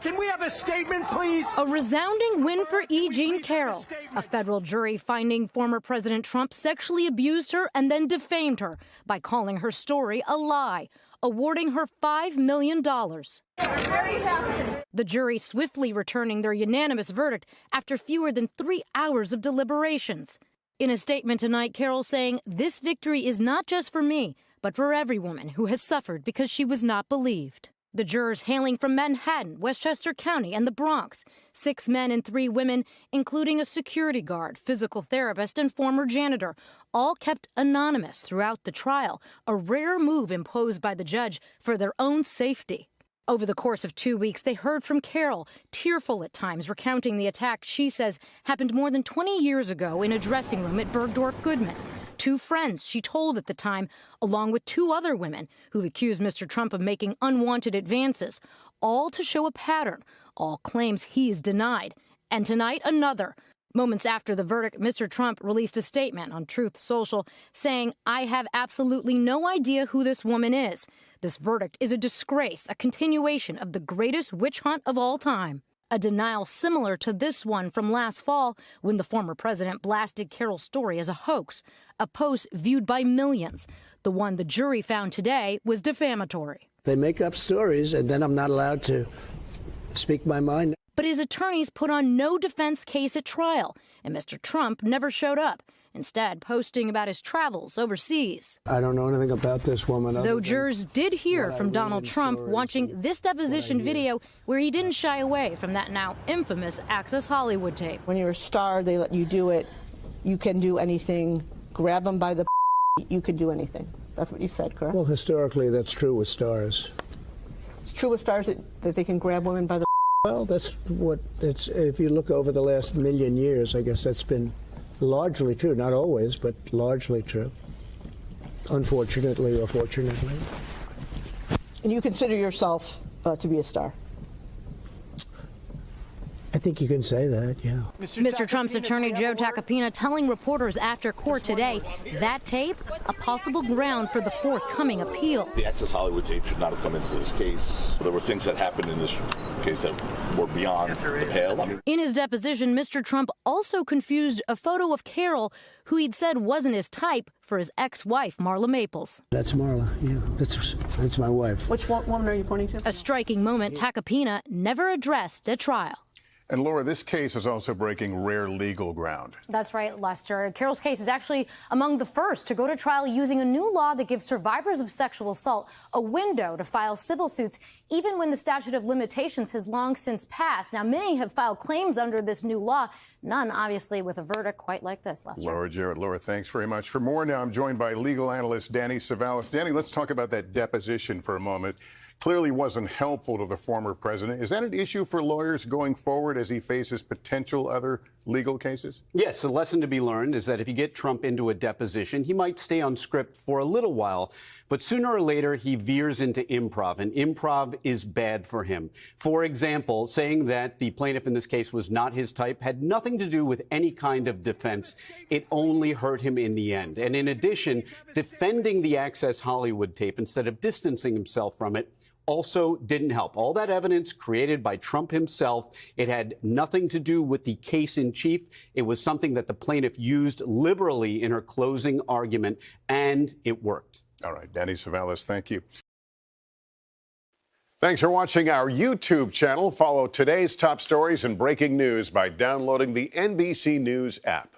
Can we have a statement, please? A resounding win for E. Jean Carroll. A federal jury finding former President Trump sexually abused her and then defamed her by calling her story a lie, awarding her $5 million. The jury swiftly returning their unanimous verdict after fewer than 3 hours of deliberations. In a statement tonight, Carroll saying, "This victory is not just for me, but for every woman who has suffered because she was not believed." The jurors hailing from Manhattan, Westchester County, and the Bronx, 6 men and 3 women, including a security guard, physical therapist, and former janitor, all kept anonymous throughout the trial, a rare move imposed by the judge for their own safety. Over the course of 2 weeks, they heard from Carroll, tearful at times, recounting the attack she says happened more than 20 years ago in a dressing room at Bergdorf Goodman. 2 friends she told at the time, along with 2 other women who've accused Mr. Trump of making unwanted advances, all to show a pattern, all claims he's denied. And tonight, another. Moments after the verdict, Mr. Trump released a statement on Truth Social saying, "I have absolutely no idea who this woman is. This verdict is a disgrace, a continuation of the greatest witch hunt of all time." A denial similar to this one from last fall when the former president blasted Carroll's story as a hoax, a post viewed by millions. The one the jury found today was defamatory. They make up stories, and then I'm not allowed to speak my mind. But his attorneys put on no defense case at trial, and Mr. Trump never showed up, instead posting about his travels overseas. I don't know anything about this woman. Though jurors did hear from Donald Trump watching this deposition video where he didn't shy away from that now infamous Access Hollywood tape. When you're a star, they let you do it. You can do anything. Grab them by the you can do anything. That's what you said, correct? Well, historically, that's true with stars. It's true with stars that they can grab women by the Well, that's what it's. If you look over the last million years, I guess that's been largely true. Not always, but largely true. Unfortunately or fortunately. And you consider yourself to be a star? I think you can say that, yeah. Mr. Trump's attorney, Joe Tacopina, telling reporters after court today that tape, a possible ground for the forthcoming appeal. The Access Hollywood tape should not have come into this case. There were things that happened in this case that were beyond the pale. In his deposition, Mr. Trump also confused a photo of Carroll, who he'd said wasn't his type, for his ex-wife, Marla Maples. That's Marla, yeah. That's my wife. Which woman are you pointing to? A striking moment Tacopina never addressed at trial. And Laura, this case is also breaking rare legal ground. That's right, Lester. Carroll's case is actually among the first to go to trial using a new law that gives survivors of sexual assault a window to file civil suits, even when the statute of limitations has long since passed. Now, many have filed claims under this new law, none, obviously, with a verdict quite like this, Lester. Laura Jarrett. Laura, thanks very much. For more now, I'm joined by legal analyst Danny Savalas. Danny, let's talk about that deposition for a moment. Clearly wasn't helpful to the former president. Is that an issue for lawyers going forward as he faces potential other legal cases? Yes, the lesson to be learned is that if you get Trump into a deposition, he might stay on script for a little while, but sooner or later he veers into improv, and improv is bad for him. For example, saying that the plaintiff in this case was not his type had nothing to do with any kind of defense. It only hurt him in the end. And in addition, defending the Access Hollywood tape instead of distancing himself from it also didn't help. All that evidence created by Trump himself, it had nothing to do with the case in chief. It was something that the plaintiff used liberally in her closing argument, and it worked. All right, Danny Savalas, thank you. Thanks for watching our YouTube channel. Follow today's top stories and breaking news by downloading the NBC News app.